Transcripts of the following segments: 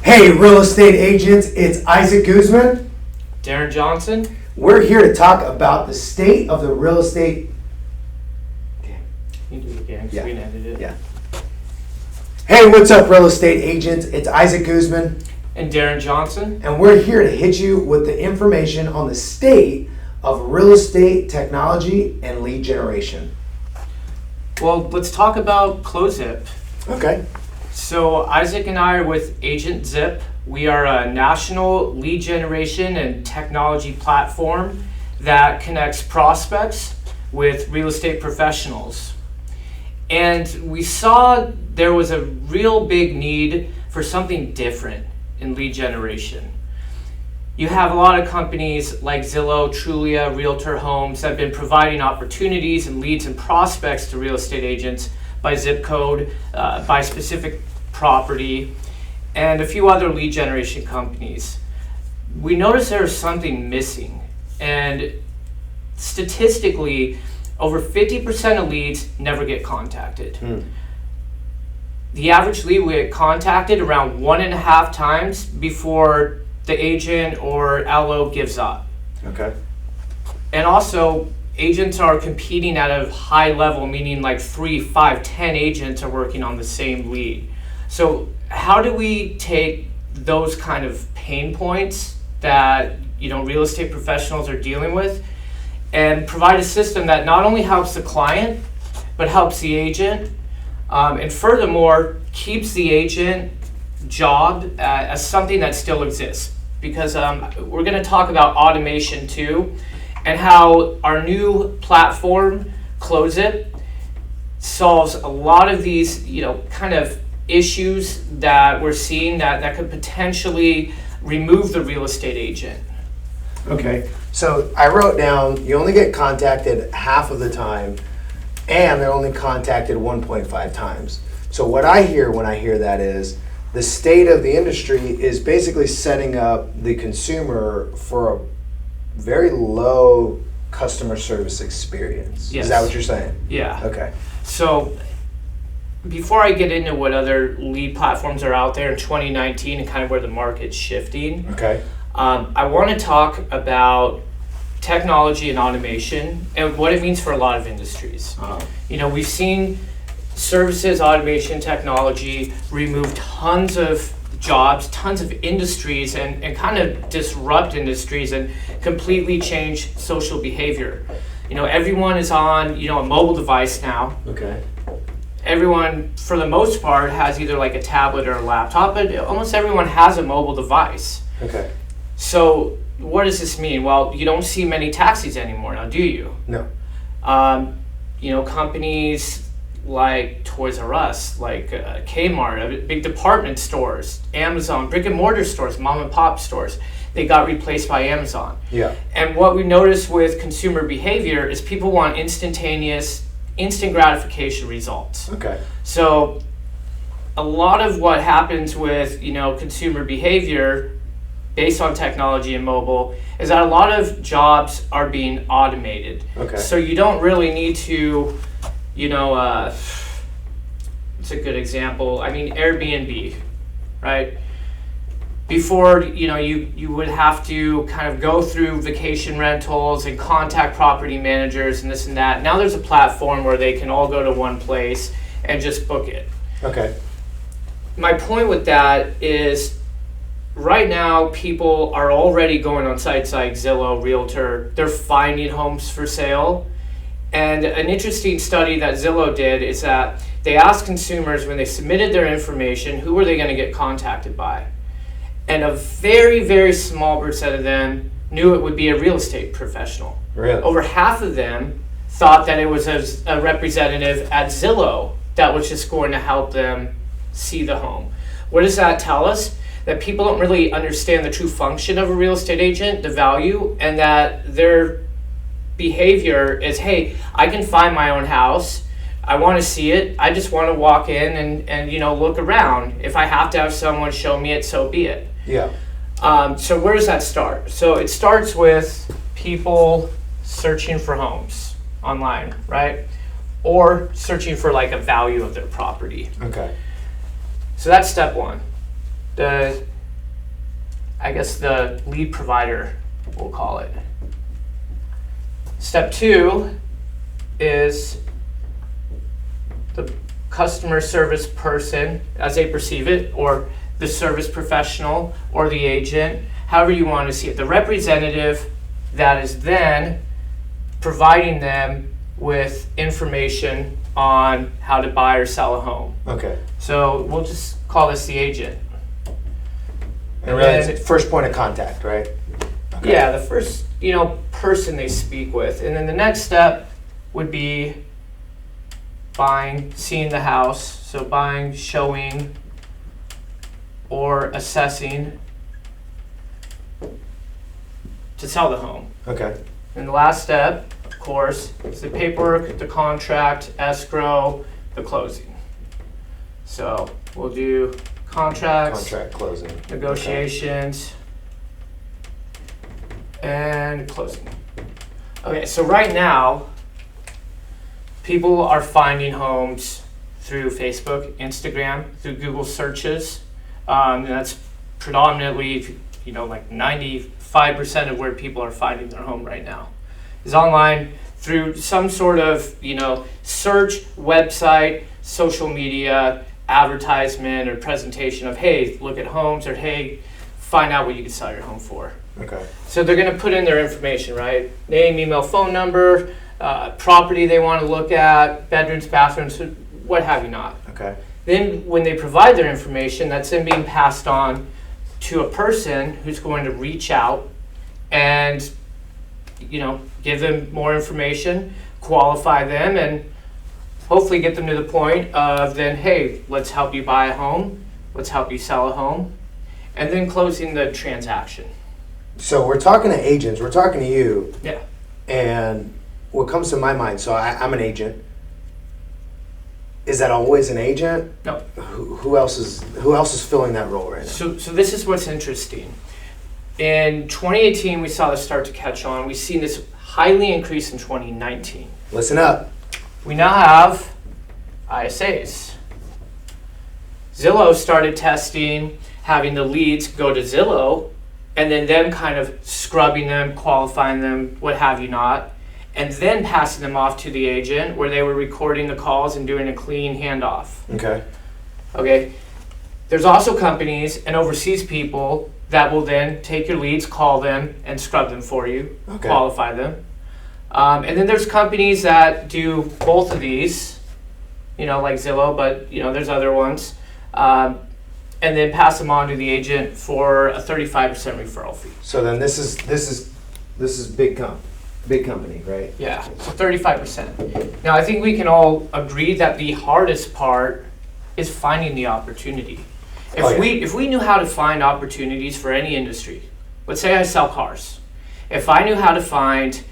Hey, real estate agents, it's Isaac Guzman. Darren Johnson. We're here to talk about the state of the real estate. You do it again, Yeah. we can edit it. Yeah. Hey, what's up, real estate agents? It's Isaac Guzman, And Darren Johnson. and we're here to hit you with the information on the state of real estate technology and lead generation. Well, let's talk about AgentZip. Okay. So Isaac and I are with AgentZip. We are a national lead generation and technology platform that connects prospects with real estate professionals. And we saw there was a real big need for something different in lead generation. You have a lot of companies like Zillow, Trulia, Realtor Homes that have been providing opportunities and leads and prospects to real estate agents by zip code, by specific property, and a few other lead generation companies. We noticed there was something missing, and statistically, over 50% of leads never get contacted. The average lead will get contacted around 1.5 times before the agent or LO gives up. Okay. And also, agents are competing at a high level, meaning like 3, 5, 10 agents are working on the same lead. So how do we take those kind of pain points that real estate professionals are dealing with and provide a system that not only helps the client but helps the agent, and furthermore keeps the agent job as something that still exists? Because we're going to talk about automation too, and how our new platform, AgentZip, solves a lot of these, kind of issues that we're seeing that could potentially remove the real estate agent. Okay. So I wrote down you only get contacted half of the time, and they're only contacted 1.5 times. So what I hear when I hear that is the state of the industry is basically setting up the consumer for a very low customer service experience. Yes. Is that what you're saying? Yeah. Okay. So before I get into what other lead platforms are out there in 2019 and kind of where the market's shifting, Okay. I want to talk about technology and automation and what it means for a lot of industries. We've seen services, automation, technology remove tons of jobs, tons of industries, and kind of disrupt industries and completely change social behavior. Everyone is on, a mobile device now. Okay. Everyone, for the most part, has either like a tablet or a laptop, but almost everyone has a mobile device. Okay. So what does this mean? Well, you don't see many taxis anymore now, do you? No. Companies like Toys R Us, like Kmart, big department stores, Amazon, brick and mortar stores, mom and pop stores, they got replaced by Amazon. Yeah. And what we notice with consumer behavior is people want instant gratification results. Okay. So a lot of what happens with, consumer behavior based on technology and mobile is that a lot of jobs are being automated. Okay. So you don't really need to, it's a good example. I mean, Airbnb, right? Before, you would have to kind of go through vacation rentals and contact property managers and this and that. Now there's a platform where they can all go to one place and just book it. Okay. My point with that is right now people are already going on sites like Zillow, Realtor. They're finding homes for sale. And an interesting study that Zillow did is that they asked consumers when they submitted their information, who were they going to get contacted by? And a very, very small percent of them knew it would be a real estate professional. Really? Over half of them thought that it was a representative at Zillow that was just going to help them see the home. What does that tell us? That people don't really understand the true function of a real estate agent, the value, and that their behavior is, hey, I can find my own house. I want to see it. I just want to walk in and look around. If I have to have someone show me it, so be it. Yeah. So where does that start? So it starts with people searching for homes online, right? Or searching for like a value of their property. Okay. So that's step one. The I guess, the lead provider, we'll call it. Step 2 is the customer service person, as they perceive it, or the service professional, or the agent, however you want to see it. The representative that is then providing them with information on how to buy or sell a home. Okay. So we'll just call this the agent. And really, it's first point of contact, right? Okay. Yeah, the first, person they speak with. And then the next step would be buying, seeing the house. So buying, showing, or assessing to sell the home. Okay. And the last step, of course, is the paperwork, the contract, escrow, the closing. So we'll do contracts, Contract closing. negotiations, and closing. Okay, so right now, people are finding homes through Facebook, Instagram, through Google searches. And that's predominantly, like 95% of where people are finding their home right now is online through some sort of, search, website, social media, advertisement, or presentation of, hey, look at homes, or hey, find out what you can sell your home for. Okay. So they're going to put in their information, right? Name, email, phone number, property they want to look at, bedrooms, bathrooms, what have you not. Okay. Then when they provide their information, that's then being passed on to a person who's going to reach out and, give them more information, qualify them, and hopefully get them to the point of then, hey, let's help you buy a home, let's help you sell a home, and then closing the transaction. So we're talking to agents, we're talking to you, Yeah. and what comes to my mind, so I'm an agent. Is that always an agent? No. Who else is filling that role right now? So this is what's interesting. In 2018, we saw this start to catch on. We've seen this highly increase in 2019. Listen up. We now have ISAs. Zillow started testing, having the leads go to Zillow, and then them kind of scrubbing them, qualifying them, what have you not, and then passing them off to the agent where they were recording the calls and doing a clean handoff. Okay. There's also companies and overseas people that will then take your leads, call them, and scrub them for you, qualify them. And then there's companies that do both of these, like Zillow, but there's other ones, and then pass them on to the agent for a 35% referral fee. So then this is big company, right? Yeah, so 35%. Now I think we can all agree that the hardest part is finding the opportunity. If we knew how to find opportunities for any industry, let's say I sell cars. If I knew how to find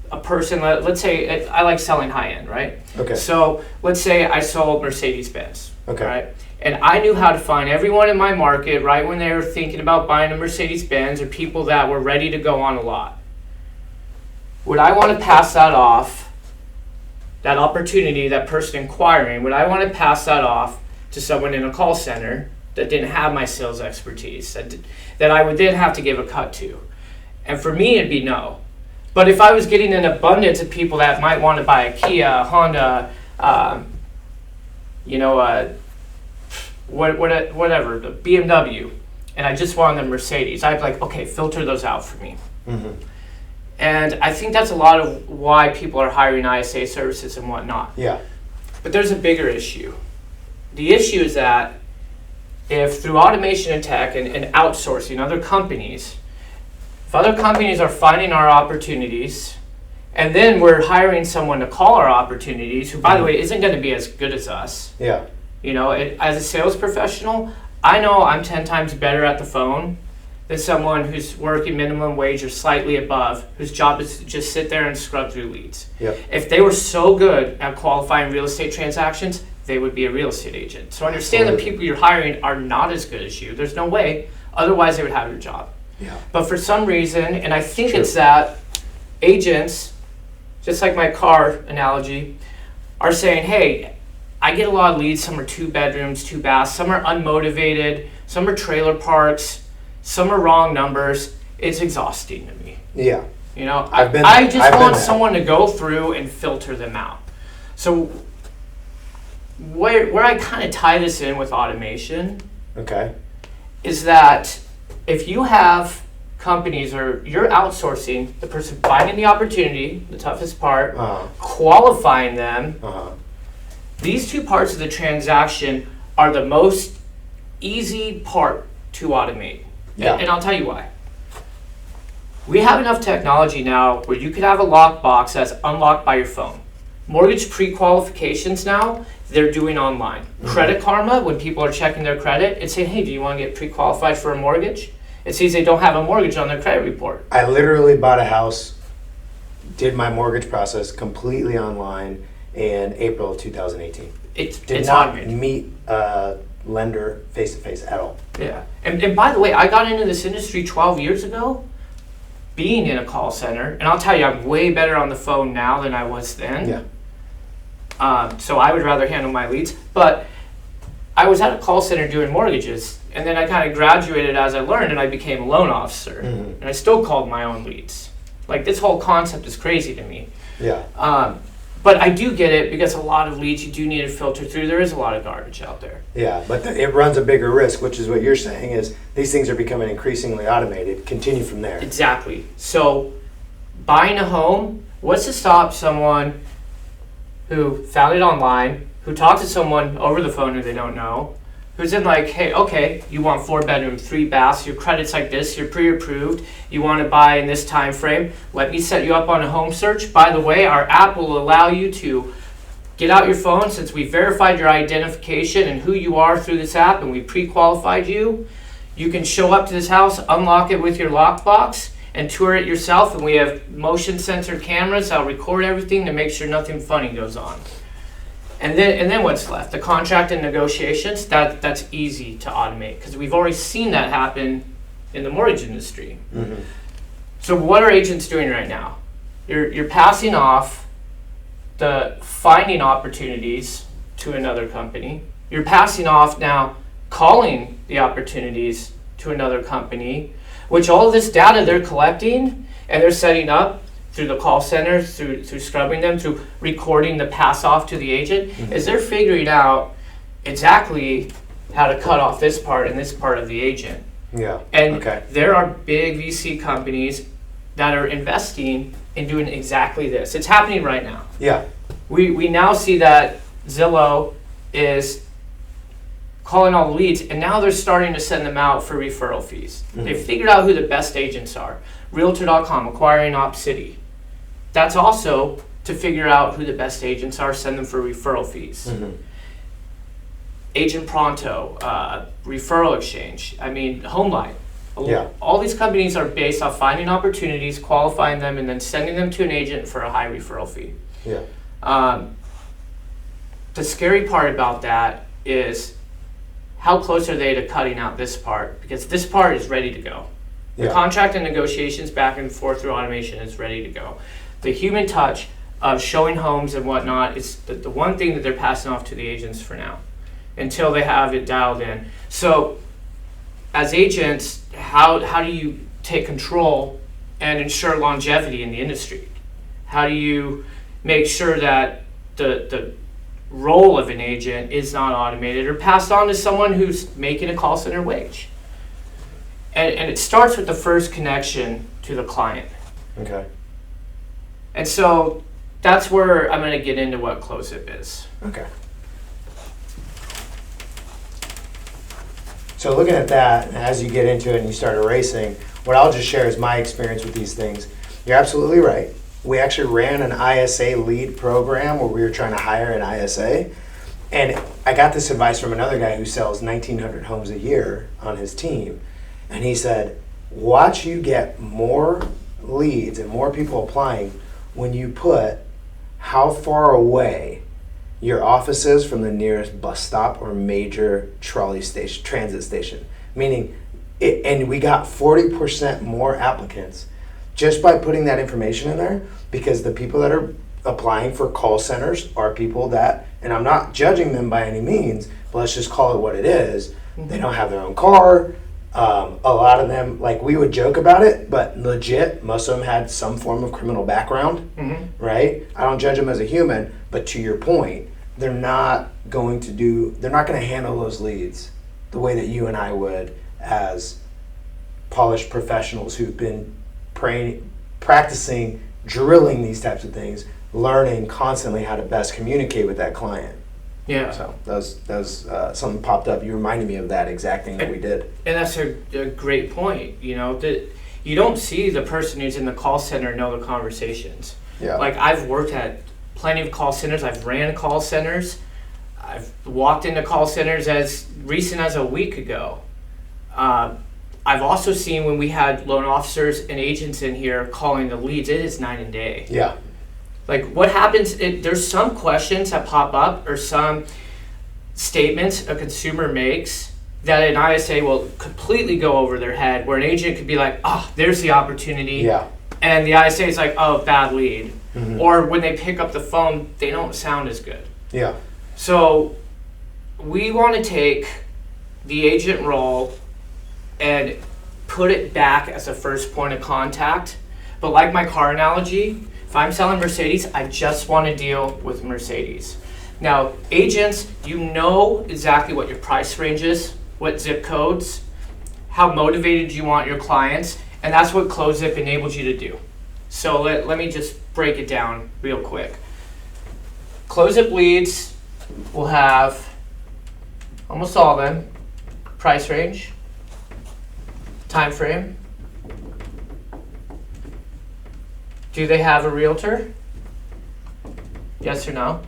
a person, let's say I like selling high end, right? Okay. So let's say I sold Mercedes-Benz, Okay. right? And I knew how to find everyone in my market right when they were thinking about buying a Mercedes-Benz, or people that were ready to go on a lot. Would I want to pass that off, that opportunity, that person inquiring, would I want to pass that off to someone in a call center that didn't have my sales expertise, that I would then have to give a cut to? And for me, it'd be no. But if I was getting an abundance of people that might want to buy a Kia, Honda, whatever, the BMW, and I just wanted the Mercedes, I'd be like, okay, filter those out for me. Mm-hmm. And I think that's a lot of why people are hiring ISA services and whatnot. Yeah. But there's a bigger issue. The issue is that if through automation and tech and outsourcing other companies, if other companies are finding our opportunities, and then we're hiring someone to call our opportunities, who, by the way, isn't going to be as good as us. Yeah. As a sales professional, I know I'm 10 times better at the phone than someone who's working minimum wage or slightly above, whose job is to just sit there and scrub through leads. Yep. If they were so good at qualifying real estate transactions, they would be a real estate agent. So understand the people you're hiring are not as good as you. There's no way. Otherwise, they would have your job. Yeah. But for some reason, and I think it's that agents, just like my car analogy, are saying, hey, I get a lot of leads. Some are 2 bedrooms, 2 baths. Some are unmotivated. Some are trailer parks. Some are wrong numbers. It's exhausting to me. Yeah. You know, I've been I there. just I've been want there. someone to go through and filter them out. So where I kind of tie this in with automation Okay. is that if you have companies or you're outsourcing the person finding the opportunity, the toughest part, Uh-huh. qualifying them, Uh-huh. these two parts of the transaction are the most easy part to automate. Yeah. And I'll tell you why. We have enough technology now where you could have a lockbox that's unlocked by your phone. Mortgage pre-qualifications now, they're doing online. Credit Karma, when people are checking their credit, it's saying, hey, do you want to get pre-qualified for a mortgage? It sees they don't have a mortgage on their credit report. I literally bought a house, did my mortgage process completely online in April of 2018. It's Did not automated. meet a lender face to face at all. Yeah. And by the way, I got into this industry 12 years ago, being in a call center, and I'll tell you, I'm way better on the phone now than I was then. Yeah. So I would rather handle my leads. But I was at a call center doing mortgages, and then I kind of graduated as I learned, and I became a loan officer. Mhm. And I still called my own leads. Like, this whole concept is crazy to me. Yeah. But I do get it, because a lot of leads you do need to filter through. There is a lot of garbage out there. Yeah, but it runs a bigger risk, which is what you're saying is these things are becoming increasingly automated. Continue from there. Exactly. So buying a home, what's to stop someone who found it online, who talked to someone over the phone who they don't know, who's in like, hey, okay, you want 4 bedrooms, 3 baths, your credit's like this, you're pre-approved, you want to buy in this time frame, let me set you up on a home search. By the way, our app will allow you to get out your phone, since we verified your identification and who you are through this app, and we pre-qualified you. You can show up to this house, unlock it with your lockbox, and tour it yourself, and we have motion sensor cameras that'll record everything to make sure nothing funny goes on. And then what's left? The contract and negotiations, that's easy to automate, because we've already seen that happen in the mortgage industry. Mhm. So what are agents doing right now? You're passing off the finding opportunities to another company. You're passing off now calling the opportunities to another company, which all of this data they're collecting and they're setting up through the call center, through scrubbing them, through recording the pass off to the agent, is they're figuring out exactly how to cut off this part and this part of the agent. Yeah. And Okay. there are big VC companies that are investing in doing exactly this. It's happening right now. Yeah. We now see that Zillow is calling all the leads, and now they're starting to send them out for referral fees. They've figured out who the best agents are. Realtor.com, acquiring Opcity. That's also to figure out who the best agents are, send them for referral fees. Mhm. Agent Pronto, Referral Exchange, I mean, HomeLight. Yeah. All these companies are based off finding opportunities, qualifying them, and then sending them to an agent for a high referral fee. Yeah. The scary part about that is how close are they to cutting out this part? Because this part is ready to go. The Yeah. contract and negotiations back and forth through automation is ready to go. The human touch of showing homes and whatnot is the one thing that they're passing off to the agents for now, until they have it dialed in. So as agents, how do you take control and ensure longevity in the industry? How do you make sure that the role of an agent is not automated or passed on to someone who's making a call center wage? And it starts with the first connection to the client. Okay. And so that's where I'm going to get into what Close-Up is. Okay. So looking at that, as you get into it and you start erasing, what I'll just share is my experience with these things. You're absolutely right. We actually ran an ISA lead program where we were trying to hire an ISA. And I got this advice from another guy who sells 1,900 homes a year on his team. And he said, watch you get more leads and more people applying when you put how far away your office is from the nearest bus stop or major trolley station, transit station. Meaning, and we got 40% more applicants just by putting that information in there, because the people that are applying for call centers are people that, and I'm not judging them by any means, but let's just call it what it is. They don't have their own car. A lot of them, like, we would joke about it, but legit, most of them had some form of criminal background, right? I don't judge them as a human, but to your point, they're not going to handle those leads the way that you and I would as polished professionals who've been practicing, drilling these types of things, learning constantly how to best communicate with that client. Yeah. So that was something popped up. You reminded me of that exact thing that we did. And that's a great point. You know, that you don't see the person who's in the call center know the conversations. Yeah. Like, I've worked at plenty of call centers. I've ran call centers. I've walked into call centers as recent as a week ago. I've also seen when we had loan officers and agents in here calling the leads, it is night and day. Yeah. Like, what happens, there's some questions that pop up or some statements a consumer makes that an ISA will completely go over their head, where an agent could be like, oh, there's the opportunity. Yeah. And the ISA is like, oh, bad lead. Or when they pick up the phone, they don't sound as good. Yeah. So we want to take the agent role and put it back as a first point of contact. But like my car analogy, if I'm selling Mercedes, I just want to deal with Mercedes. Now, agents, you know exactly what your price range is, what zip codes, how motivated you want your clients, and that's what CloseZip enables you to do. So let me just break it down real quick. CloseZip leads will have, almost all of them, price range, time frame. Do they have a realtor? Yes or no?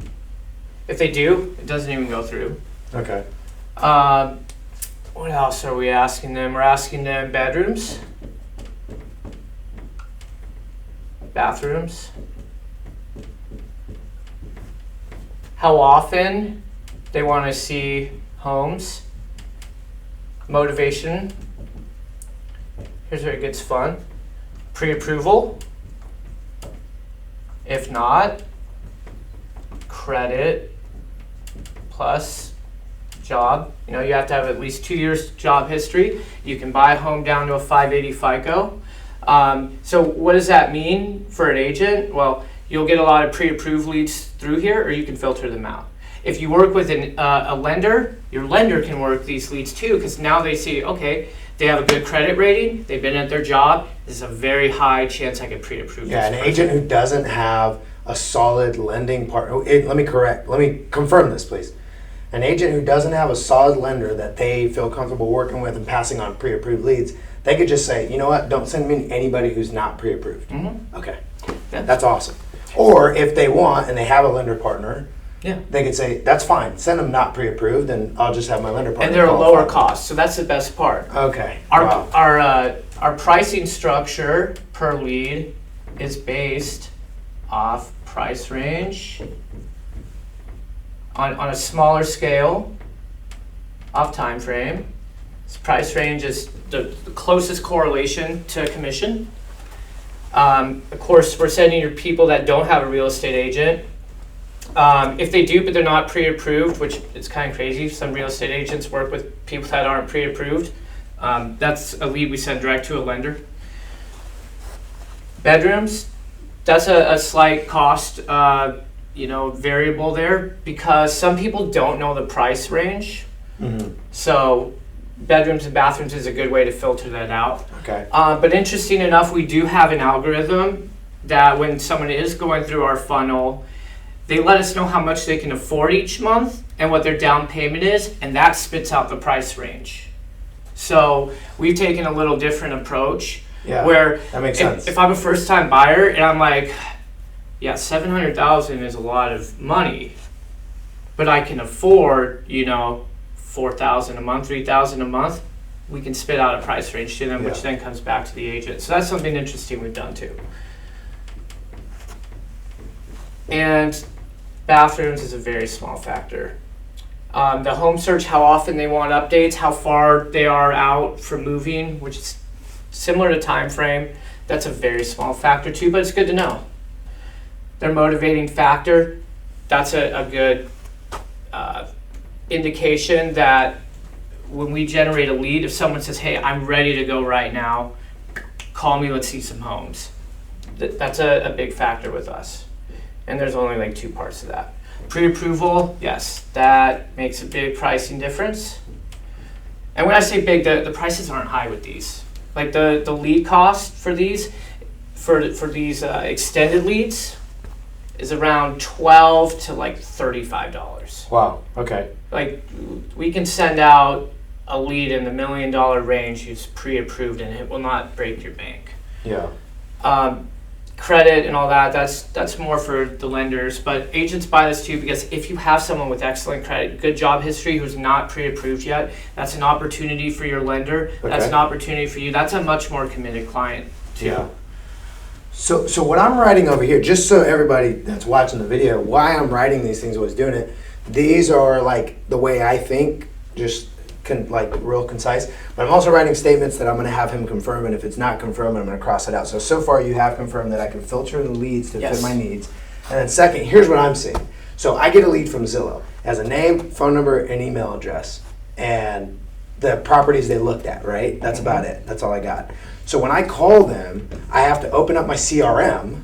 If they do, it doesn't even go through. Okay. What else are we asking them? We're asking them bedrooms, bathrooms, how often they want to see homes, motivation. Here's where it gets fun. Pre-approval. If not, credit plus job. You know, you have to have at least 2 years job history. You can buy a home down to a 580 FICO. So what does that mean for an agent? Well, you'll get a lot of pre-approved leads through here, or you can filter them out. If you work with a lender, your lender can work these leads too, because now they see, okay, they have a good credit rating, they've been at their job, there's a very high chance I could pre-approve Yeah, this an person. agent who doesn't have a solid lending partner. Let me confirm this, please. An agent who doesn't have a solid lender that they feel comfortable working with and passing on pre-approved leads, they could just say, you know what, don't send me anybody who's not pre-approved. Okay, Yeah. that's awesome. Or if they want and they have a lender partner, Yeah. they could say, that's fine, send them not pre-approved and I'll just have my lender partner. And they're a qualify. lower cost, so that's the best part. Okay. Our, Wow. our pricing structure per lead is based off price range on a smaller scale, off time frame. This price range is the closest correlation to commission. Of course, we're sending your people that don't have a real estate agent. If they do, but they're not pre-approved, which is kind of crazy. Some real estate agents work with people that aren't pre-approved. That's a lead we send direct to a lender. Bedrooms, that's a slight cost, variable there, because some people don't know the price range. So bedrooms and bathrooms is a good way to filter that out. Okay. But interesting enough, we do have an algorithm that when someone is going through our funnel, they let us know how much they can afford each month and what their down payment is, and that spits out the price range. So we've taken a little different approach. Yeah, where that makes sense. If I'm a first-time buyer and I'm like, yeah, $700,000 is a lot of money, but I can afford, $4,000 a month, $3,000 a month, we can spit out a price range to them, which then comes back to the agent. So that's something interesting we've done too. And bathrooms is a very small factor. The home search, how often they want updates, how far they are out from moving, which is similar to time frame. That's a very small factor too, but it's good to know. Their motivating factor, that's a good indication that when we generate a lead, if someone says, hey, I'm ready to go right now, call me, let's see some homes. That's a big factor with us. And there's only like 2 parts to that. Pre-approval, yes, that makes a big pricing difference. And when I say big, the prices aren't high with these. Like the lead cost for these, for these extended leads is around $12 to like $35. Wow. Okay. Like we can send out a lead in the $1 million range who's pre-approved and it will not break your bank. Yeah. Credit and all that, that's more for the lenders, but agents buy this too because if you have someone with excellent credit, good job history who's not pre-approved yet, that's an opportunity for your lender. Okay. That's an opportunity for you. That's a much more committed client too. Yeah. So what I'm writing over here, just so everybody that's watching the video, why I'm writing these things, what's doing it, these are like the way I think, just like real concise, but I'm also writing statements that I'm going to have him confirm, and if it's not confirmed, I'm going to cross it out. So far you have confirmed that I can filter the leads to fit my needs. And then second, here's what I'm seeing. So I get a lead from Zillow. It has a name, phone number, and email address, and the properties they looked at, right? That's about it. That's all I got. So when I call them, I have to open up my CRM,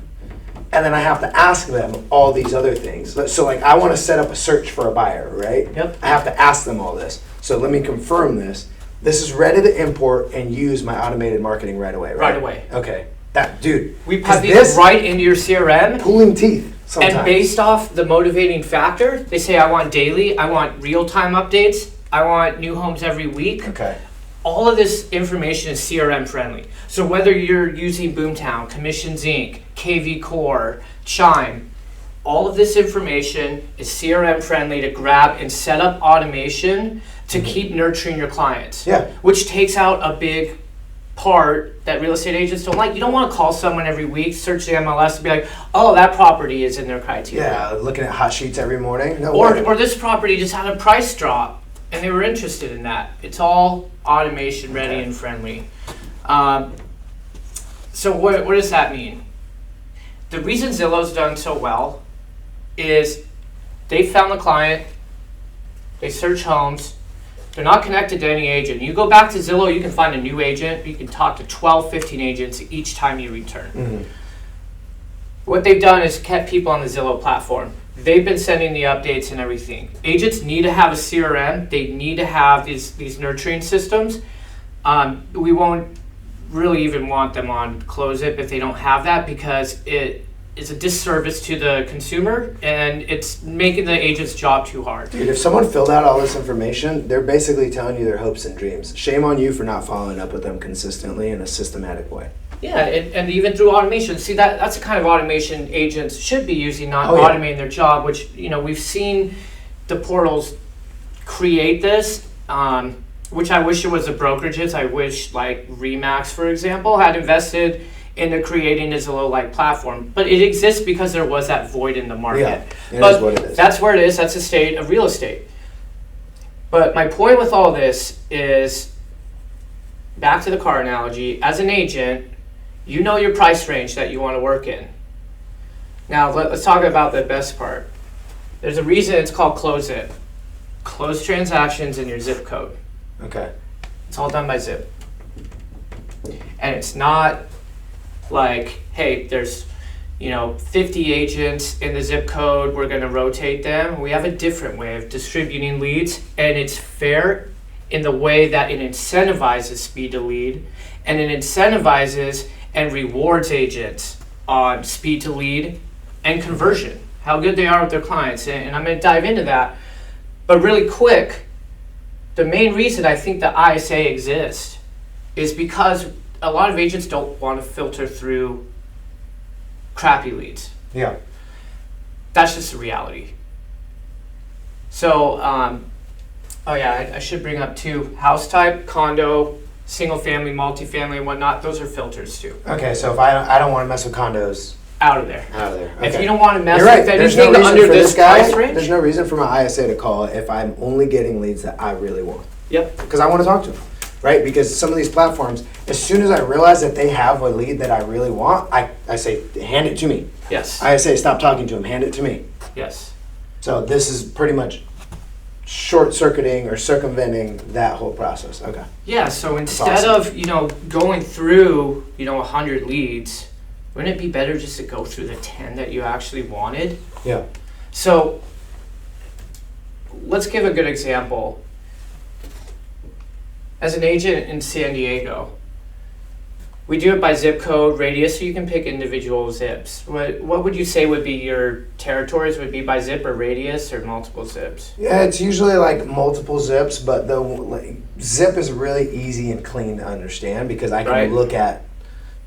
and then I have to ask them all these other things. So like I want to set up a search for a buyer, right? Yep. I have to ask them all this. So let me confirm this. This is ready to import and use my automated marketing right away, right? Right away. Okay. That, dude. We put these right into your CRM. Pulling teeth sometimes. And based off the motivating factor, they say, I want daily, I want real-time updates, I want new homes every week. Okay. All of this information is CRM friendly. So whether you're using Boomtown, Commissions Inc., KV Core, Chime, all of this information is CRM friendly to grab and set up automation to keep nurturing your clients. Yeah. Which takes out a big part that real estate agents don't like. You don't want to call someone every week, search the MLS, and be like, oh, that property is in their criteria. Yeah, looking at hot sheets every morning. No or, way. or this property just had a price drop and they were interested in that. It's all automation ready and friendly. So what does that mean? The reason Zillow's done so well is they found the client, they search homes, they're not connected to any agent. You go back to Zillow, you can find a new agent, you can talk to 12, 15 agents each time you return. Mm-hmm. What they've done is kept people on the Zillow platform. They've been sending the updates and everything. Agents need to have a CRM, they need to have these nurturing systems. We won't really even want them on Close It if they don't have that because it is a disservice to the consumer and it's making the agent's job too hard. Dude, if someone filled out all this information, they're basically telling you their hopes and dreams. Shame on you for not following up with them consistently in a systematic way. Yeah, and even through automation. See, that's the kind of automation agents should be using, not automating their job, which, we've seen the portals create this, which I wish it was the brokerages. I wish, like, RE/MAX, for example, had invested into creating a Zillow-like platform. But it exists because there was that void in the market. Yeah, it is what it is. That's where it is. That's the state of real estate. But my point with all this is, back to the car analogy, as an agent, you know your price range that you want to work in. Now, let's talk about the best part. There's a reason it's called Close It. Close transactions in your zip code. Okay. It's all done by zip. And it's not like, hey, there's 50 agents in the zip code, we're going to rotate them. We have a different way of distributing leads, and it's fair in the way that it incentivizes speed to lead, and it incentivizes and rewards agents on speed to lead and conversion, how good they are with their clients. And I'm going to dive into that. But really quick, the main reason I think the ISA exists is because a lot of agents don't want to filter through crappy leads. Yeah. That's just the reality. So, I should bring up too, house type, condo, single family, multifamily, and whatnot, those are filters too. Okay, so if I don't want to mess with condos, out of there. Okay. If you don't want to mess You're right. with There's anything no reason under for this guy, price range. There's no reason for my ISA to call if I'm only getting leads that I really want. Yep. Because I want to talk to them, right? Because some of these platforms, as soon as I realize that they have a lead that I really want, I say, hand it to me. Yes. I say, stop talking to them, hand it to me. Yes. So this is pretty much short-circuiting or circumventing that whole process. Okay. Yeah, so instead awesome. of, going through, 100 leads, wouldn't it be better just to go through the 10 that you actually wanted? Yeah. So let's give a good example. As an agent in San Diego, we do it by zip code, radius, so you can pick individual zips. What would you say would be your territories? Would it be by zip or radius or multiple zips? Yeah, it's usually like multiple zips, but the zip is really easy and clean to understand because I can look at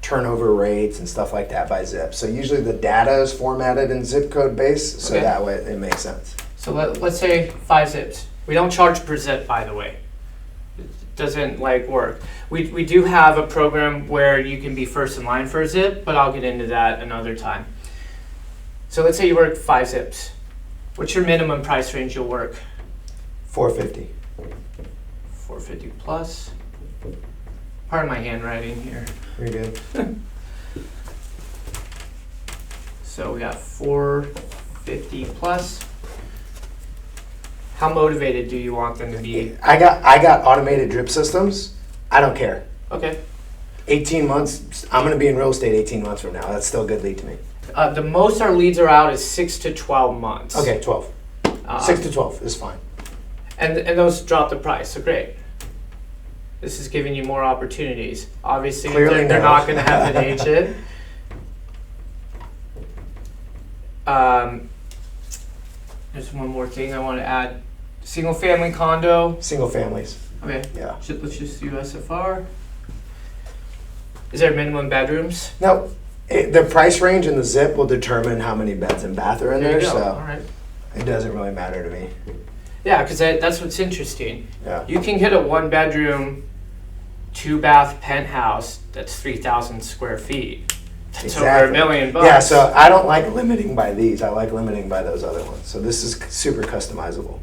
turnover rates and stuff like that by zip. So usually the data is formatted in zip code base, so that way it makes sense. So let's say 5 zips. We don't charge per zip, by the way. Doesn't work. We do have a program where you can be first in line for a zip, but I'll get into that another time. So let's say you work 5 zips. What's your minimum price range you'll work? $450. $450 plus. Pardon my handwriting here. You're good. So we got $450 plus. How motivated do you want them to be? I got automated drip systems. I don't care. Okay. 18 months. I'm going to be in real estate 18 months from now. That's still a good lead to me. The most our leads are out is 6 to 12 months. Okay, 12. 6 to 12 is fine. And those drop the price, so great. This is giving you more opportunities. Obviously, Clearly they're no. not going to have an agent. There's one more thing I want to add. Single family condo. Single families. Okay. Yeah. Let's just do SFR. Is there minimum bedrooms? No, the price range and the zip will determine how many beds and bath are in there, you go. so All right. it doesn't really matter to me. Yeah, because that's what's interesting. Yeah. You can get a 1-bedroom, 2-bath penthouse that's 3,000 square feet. That's over $1 million. Yeah, so I don't like limiting by these. I like limiting by those other ones. So this is super customizable.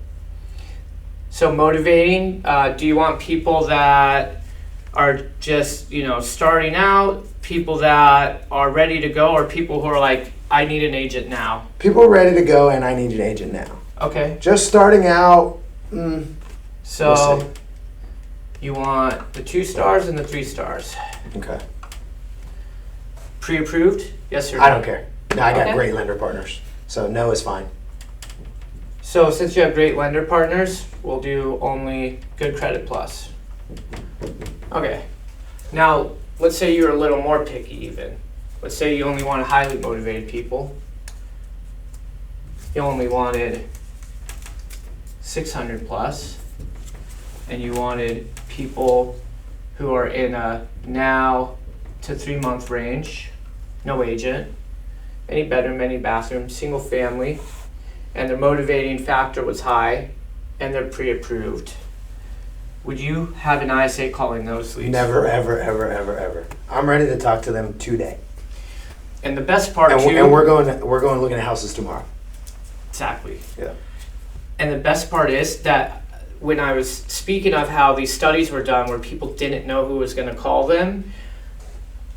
So motivating, do you want people that are just, starting out, people that are ready to go, or people who are like, I need an agent now? People are ready to go and I need an agent now. Okay. Just starting out, so we'll see. You want the 2 stars and the 3 stars. Okay. Pre-approved? Yes or no? I don't care. No, I got Okay. great lender partners. So no is fine. So since you have great lender partners, we'll do only good credit plus. Okay. Now, let's say you're a little more picky even. Let's say you only want highly motivated people. You only wanted 600 plus, and you wanted people who are in a now to 3 month range, no agent, any bedroom, any bathroom, single family, and their motivating factor was high, and they're pre-approved. Would you have an ISA calling those leads? Never, ever, ever, ever, ever. I'm ready to talk to them today. And the best part And too. we're going looking at houses tomorrow. Exactly. Yeah. And the best part is that when I was speaking of how these studies were done where people didn't know who was going to call them,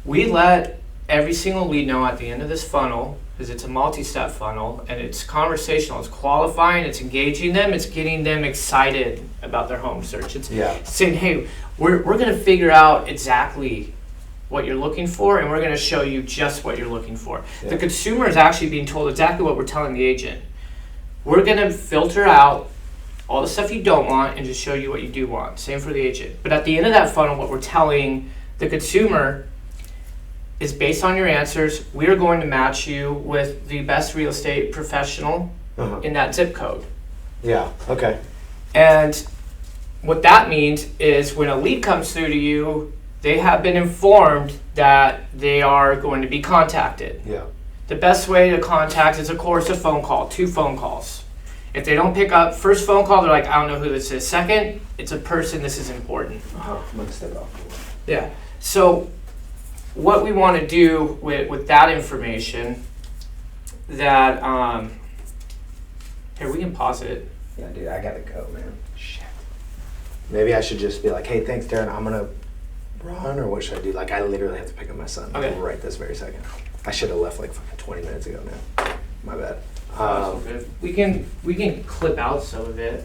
we let every single lead know at the end of this funnel, because it's a multi-step funnel, and it's conversational, it's qualifying, it's engaging them, it's getting them excited about their home search. It's saying, hey, we're going to figure out exactly what you're looking for, and we're going to show you just what you're looking for. Yeah. The consumer is actually being told exactly what we're telling the agent. We're going to filter out all the stuff you don't want and just show you what you do want. Same for the agent. But at the end of that funnel, what we're telling the consumer is based on your answers, we are going to match you with the best real estate professional in that zip code. Yeah, okay. And what that means is when a lead comes through to you, they have been informed that they are going to be contacted. Yeah. The best way to contact is, of course, a phone call, 2 phone calls. If they don't pick up, first phone call, they're like, I don't know who this is. Second, it's a person, this is important. I'm going to step off. Yeah. So what we want to do with that information, that, here, we can pause it. Yeah, dude, I got to go, man. Shit. Maybe I should just be like, hey, thanks, Darren. I'm going to run, or what should I do? Like, I literally have to pick up my son right this very second. I should have left like fucking 20 minutes ago, man. My bad. We can clip out some of it.